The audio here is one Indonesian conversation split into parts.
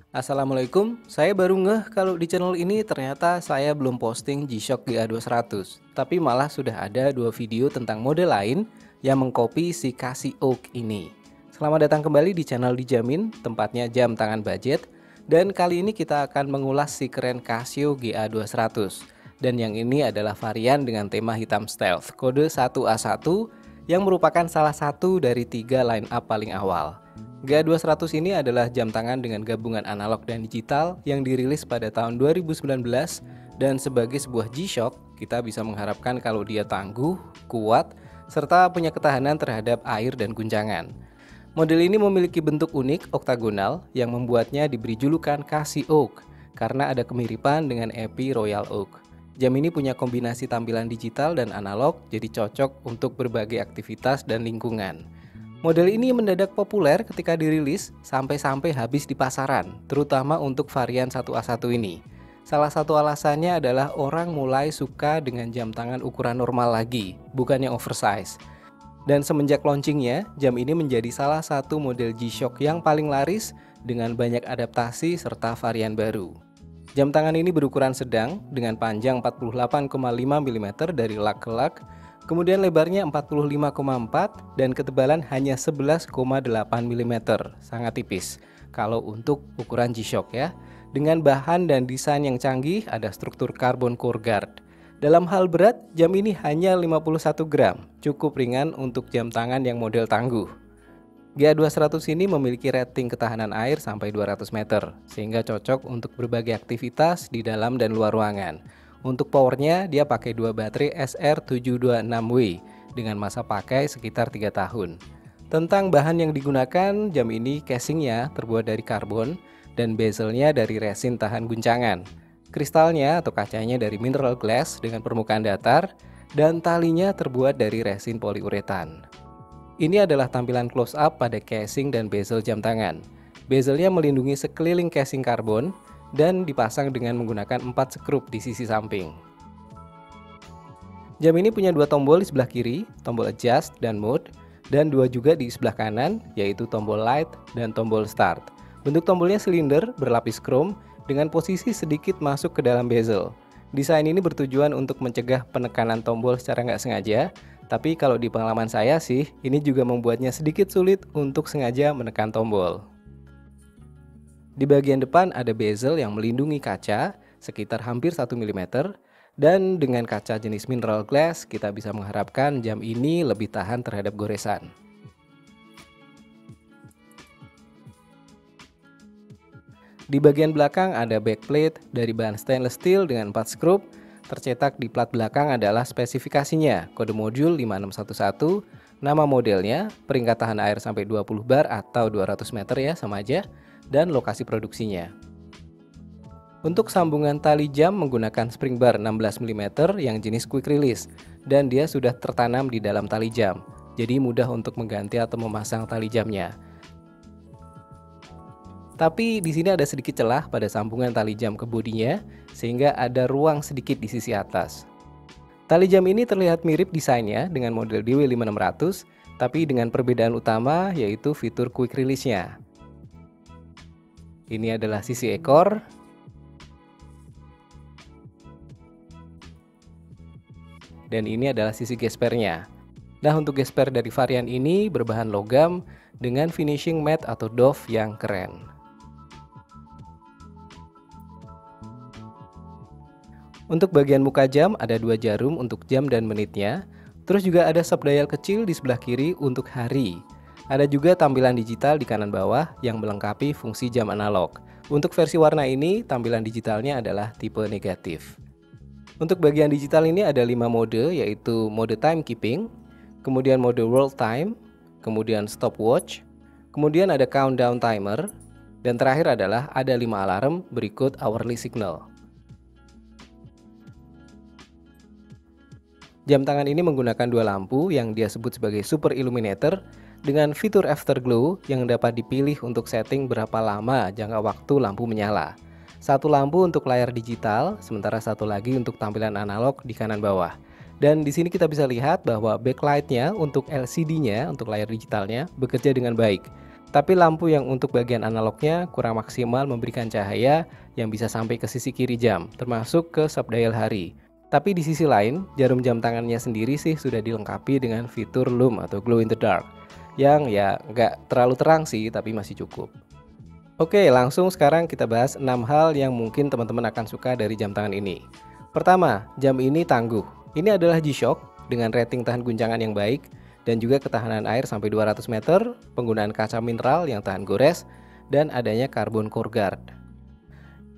Assalamualaikum, saya baru ngeh kalau di channel ini ternyata saya belum posting G-Shock GA200, tapi malah sudah ada dua video tentang model lain yang mengcopy si Casio ini. Selamat datang kembali di channel Dijamin, tempatnya jam tangan budget, dan kali ini kita akan mengulas si keren Casio GA200. Dan yang ini adalah varian dengan tema hitam stealth, kode 1A1 yang merupakan salah satu dari 3 line up paling awal. GA200 ini adalah jam tangan dengan gabungan analog dan digital yang dirilis pada tahun 2019, dan sebagai sebuah G-Shock kita bisa mengharapkan kalau dia tangguh, kuat, serta punya ketahanan terhadap air dan guncangan. Model ini memiliki bentuk unik oktagonal yang membuatnya diberi julukan Casio Oak karena ada kemiripan dengan Epi Royal Oak. Jam ini punya kombinasi tampilan digital dan analog, jadi cocok untuk berbagai aktivitas dan lingkungan. Model ini mendadak populer ketika dirilis sampai-sampai habis di pasaran, terutama untuk varian 1A1 ini. Salah satu alasannya adalah orang mulai suka dengan jam tangan ukuran normal lagi, bukan yang oversize. Dan semenjak launchingnya, jam ini menjadi salah satu model G-Shock yang paling laris dengan banyak adaptasi serta varian baru. Jam tangan ini berukuran sedang dengan panjang 48,5 mm dari lak ke lak, kemudian lebarnya 45,4 dan ketebalan hanya 11,8 mm, sangat tipis kalau untuk ukuran G-Shock ya. Dengan bahan dan desain yang canggih, ada struktur karbon core guard. Dalam hal berat, jam ini hanya 51 gram, cukup ringan untuk jam tangan yang model tangguh. GA200 ini memiliki rating ketahanan air sampai 200 meter, sehingga cocok untuk berbagai aktivitas di dalam dan luar ruangan. Untuk powernya, dia pakai dua baterai SR726W dengan masa pakai sekitar 3 tahun. Tentang bahan yang digunakan, jam ini casingnya terbuat dari karbon dan bezelnya dari resin tahan guncangan. Kristalnya atau kacanya dari mineral glass dengan permukaan datar, dan talinya terbuat dari resin poliuretan. Ini adalah tampilan close up pada casing dan bezel jam tangan. Bezelnya melindungi sekeliling casing karbon dan dipasang dengan menggunakan 4 skrup di sisi samping. Jam ini punya dua tombol di sebelah kiri, tombol adjust dan mode, dan dua juga di sebelah kanan, yaitu tombol light dan tombol start. Bentuk tombolnya silinder berlapis krom dengan posisi sedikit masuk ke dalam bezel. Desain ini bertujuan untuk mencegah penekanan tombol secara nggak sengaja, tapi kalau di pengalaman saya sih, ini juga membuatnya sedikit sulit untuk sengaja menekan tombol. Di bagian depan ada bezel yang melindungi kaca sekitar hampir 1 mm, dan dengan kaca jenis mineral glass kita bisa mengharapkan jam ini lebih tahan terhadap goresan. Di bagian belakang ada backplate dari bahan stainless steel dengan 4 skrup. Tercetak di plat belakang adalah spesifikasinya, kode modul 5611, nama modelnya, peringkat tahan air sampai 20 bar atau 200 meter ya, sama aja, dan lokasi produksinya. Untuk sambungan tali jam menggunakan spring bar 16 mm yang jenis quick release, dan dia sudah tertanam di dalam tali jam, jadi mudah untuk mengganti atau memasang tali jamnya. Tapi di sini ada sedikit celah pada sambungan tali jam ke bodinya, sehingga ada ruang sedikit di sisi atas. Tali jam ini terlihat mirip desainnya dengan model DW5600, tapi dengan perbedaan utama yaitu fitur quick release-nya. Ini adalah sisi ekor. Dan ini adalah sisi gespernya. Nah, untuk gesper dari varian ini berbahan logam dengan finishing matte atau doff yang keren. Untuk bagian muka jam ada dua jarum untuk jam dan menitnya. Terus juga ada sub dial kecil di sebelah kiri untuk hari. Ada juga tampilan digital di kanan bawah yang melengkapi fungsi jam analog. Untuk versi warna ini tampilan digitalnya adalah tipe negatif. Untuk bagian digital ini ada 5 mode, yaitu mode timekeeping, kemudian mode world time, kemudian stopwatch, kemudian ada countdown timer, dan terakhir adalah ada 5 alarm berikut hourly signal. Jam tangan ini menggunakan dua lampu yang dia sebut sebagai super illuminator dengan fitur afterglow yang dapat dipilih untuk setting berapa lama jangka waktu lampu menyala. Satu lampu untuk layar digital, sementara satu lagi untuk tampilan analog di kanan bawah. Dan di sini kita bisa lihat bahwa backlight-nya untuk LCD-nya, untuk layar digitalnya, bekerja dengan baik. Tapi lampu yang untuk bagian analognya kurang maksimal memberikan cahaya yang bisa sampai ke sisi kiri jam, termasuk ke subdial hari. Tapi di sisi lain, jarum jam tangannya sendiri sih sudah dilengkapi dengan fitur Lume atau Glow in the Dark, yang ya nggak terlalu terang sih, tapi masih cukup. Oke, langsung sekarang kita bahas 6 hal yang mungkin teman-teman akan suka dari jam tangan ini. Pertama, jam ini tangguh. Ini adalah G-Shock dengan rating tahan guncangan yang baik, dan juga ketahanan air sampai 200 meter, penggunaan kaca mineral yang tahan gores, dan adanya carbon core guard.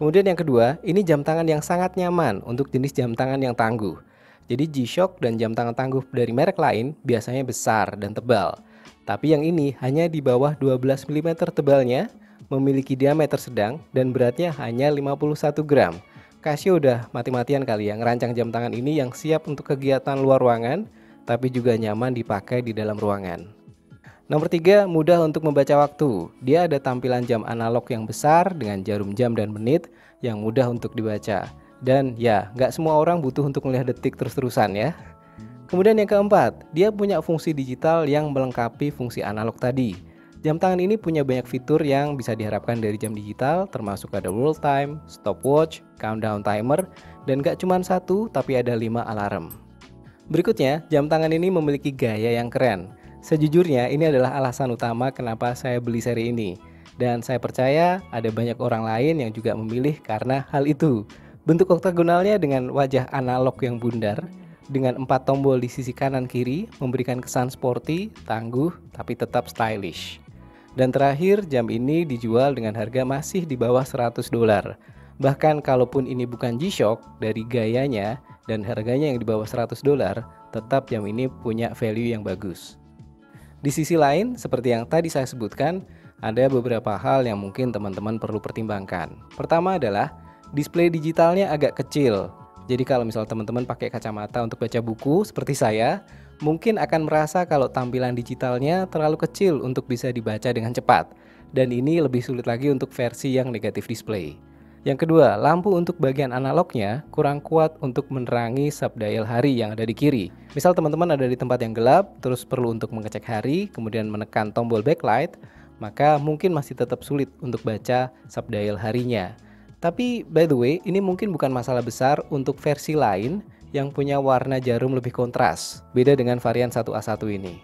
Kemudian yang kedua, ini jam tangan yang sangat nyaman untuk jenis jam tangan yang tangguh. Jadi G-Shock dan jam tangan tangguh dari merek lain biasanya besar dan tebal. Tapi yang ini hanya di bawah 12 mm tebalnya, memiliki diameter sedang, dan beratnya hanya 51 gram. Casio udah mati-matian kali ya ngerancang jam tangan ini yang siap untuk kegiatan luar ruangan, tapi juga nyaman dipakai di dalam ruangan. Nomor 3, mudah untuk membaca waktu. Dia ada tampilan jam analog yang besar dengan jarum jam dan menit yang mudah untuk dibaca. Dan ya, nggak semua orang butuh untuk melihat detik terus-terusan ya. Kemudian yang keempat, dia punya fungsi digital yang melengkapi fungsi analog tadi. Jam tangan ini punya banyak fitur yang bisa diharapkan dari jam digital, termasuk ada world time, stopwatch, countdown timer, dan gak cuma satu tapi ada 5 alarm. Berikutnya, jam tangan ini memiliki gaya yang keren. Sejujurnya ini adalah alasan utama kenapa saya beli seri ini. Dan saya percaya ada banyak orang lain yang juga memilih karena hal itu. Bentuk oktagonalnya dengan wajah analog yang bundar, dengan 4 tombol di sisi kanan kiri, memberikan kesan sporty, tangguh, tapi tetap stylish. Dan terakhir, jam ini dijual dengan harga masih di bawah $100. Bahkan kalaupun ini bukan G-Shock, dari gayanya dan harganya yang di bawah $100, tetap jam ini punya value yang bagus. Di sisi lain, seperti yang tadi saya sebutkan, ada beberapa hal yang mungkin teman-teman perlu pertimbangkan. Pertama adalah display digitalnya agak kecil. Jadi kalau misal teman-teman pakai kacamata untuk baca buku seperti saya, mungkin akan merasa kalau tampilan digitalnya terlalu kecil untuk bisa dibaca dengan cepat. Dan ini lebih sulit lagi untuk versi yang negatif display. Yang kedua, lampu untuk bagian analognya kurang kuat untuk menerangi subdial hari yang ada di kiri. Misal teman-teman ada di tempat yang gelap, terus perlu untuk mengecek hari, kemudian menekan tombol backlight, maka mungkin masih tetap sulit untuk baca subdial harinya. Tapi by the way, ini mungkin bukan masalah besar untuk versi lain yang punya warna jarum lebih kontras, beda dengan varian 1A1 ini.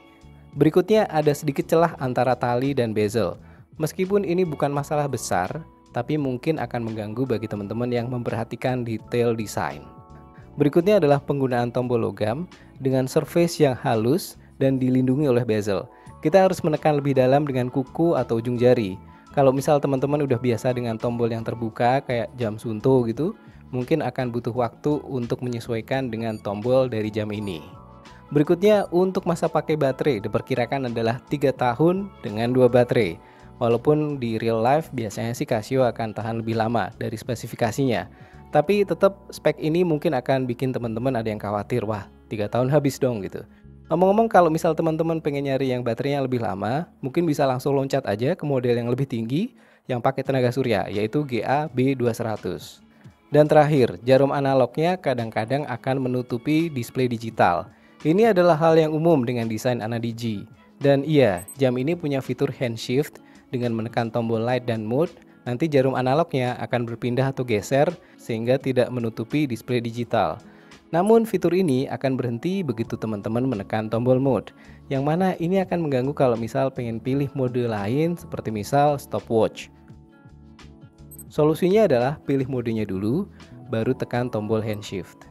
Berikutnya ada sedikit celah antara tali dan bezel. Meskipun ini bukan masalah besar, tapi mungkin akan mengganggu bagi teman-teman yang memperhatikan detail desain. Berikutnya adalah penggunaan tombol logam dengan surface yang halus dan dilindungi oleh bezel. Kita harus menekan lebih dalam dengan kuku atau ujung jari. Kalau misal teman-teman udah biasa dengan tombol yang terbuka kayak jam sunto gitu, mungkin akan butuh waktu untuk menyesuaikan dengan tombol dari jam ini. Berikutnya untuk masa pakai baterai diperkirakan adalah 3 tahun dengan 2 baterai. Walaupun di real life biasanya sih Casio akan tahan lebih lama dari spesifikasinya. Tapi tetap spek ini mungkin akan bikin teman-teman ada yang khawatir, wah 3 tahun habis dong gitu. Ngomong-ngomong, kalau misal teman-teman pengen nyari yang baterainya lebih lama, mungkin bisa langsung loncat aja ke model yang lebih tinggi yang pakai tenaga surya, yaitu GA-B200. Dan terakhir, jarum analognya kadang-kadang akan menutupi display digital. Ini adalah hal yang umum dengan desain AnaDigi. Dan iya, jam ini punya fitur hand shift. Dengan menekan tombol light dan mode, nanti jarum analognya akan berpindah atau geser sehingga tidak menutupi display digital. Namun fitur ini akan berhenti begitu teman-teman menekan tombol mode, yang mana ini akan mengganggu kalau misal pengen pilih mode lain seperti misal stopwatch. Solusinya adalah pilih modenya dulu, baru tekan tombol hand shift.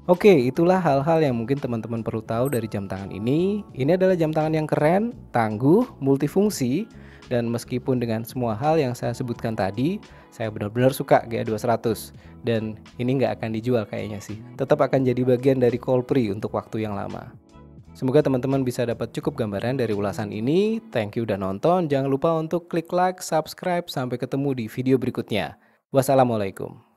Oke, itulah hal-hal yang mungkin teman-teman perlu tahu dari jam tangan ini. Ini adalah jam tangan yang keren, tangguh, multifungsi, dan meskipun dengan semua hal yang saya sebutkan tadi, saya benar-benar suka GA200. Dan ini nggak akan dijual kayaknya sih. Tetap akan jadi bagian dari Colpri untuk waktu yang lama. Semoga teman-teman bisa dapat cukup gambaran dari ulasan ini. Thank you udah nonton. Jangan lupa untuk klik like, subscribe. Sampai ketemu di video berikutnya. Wassalamualaikum.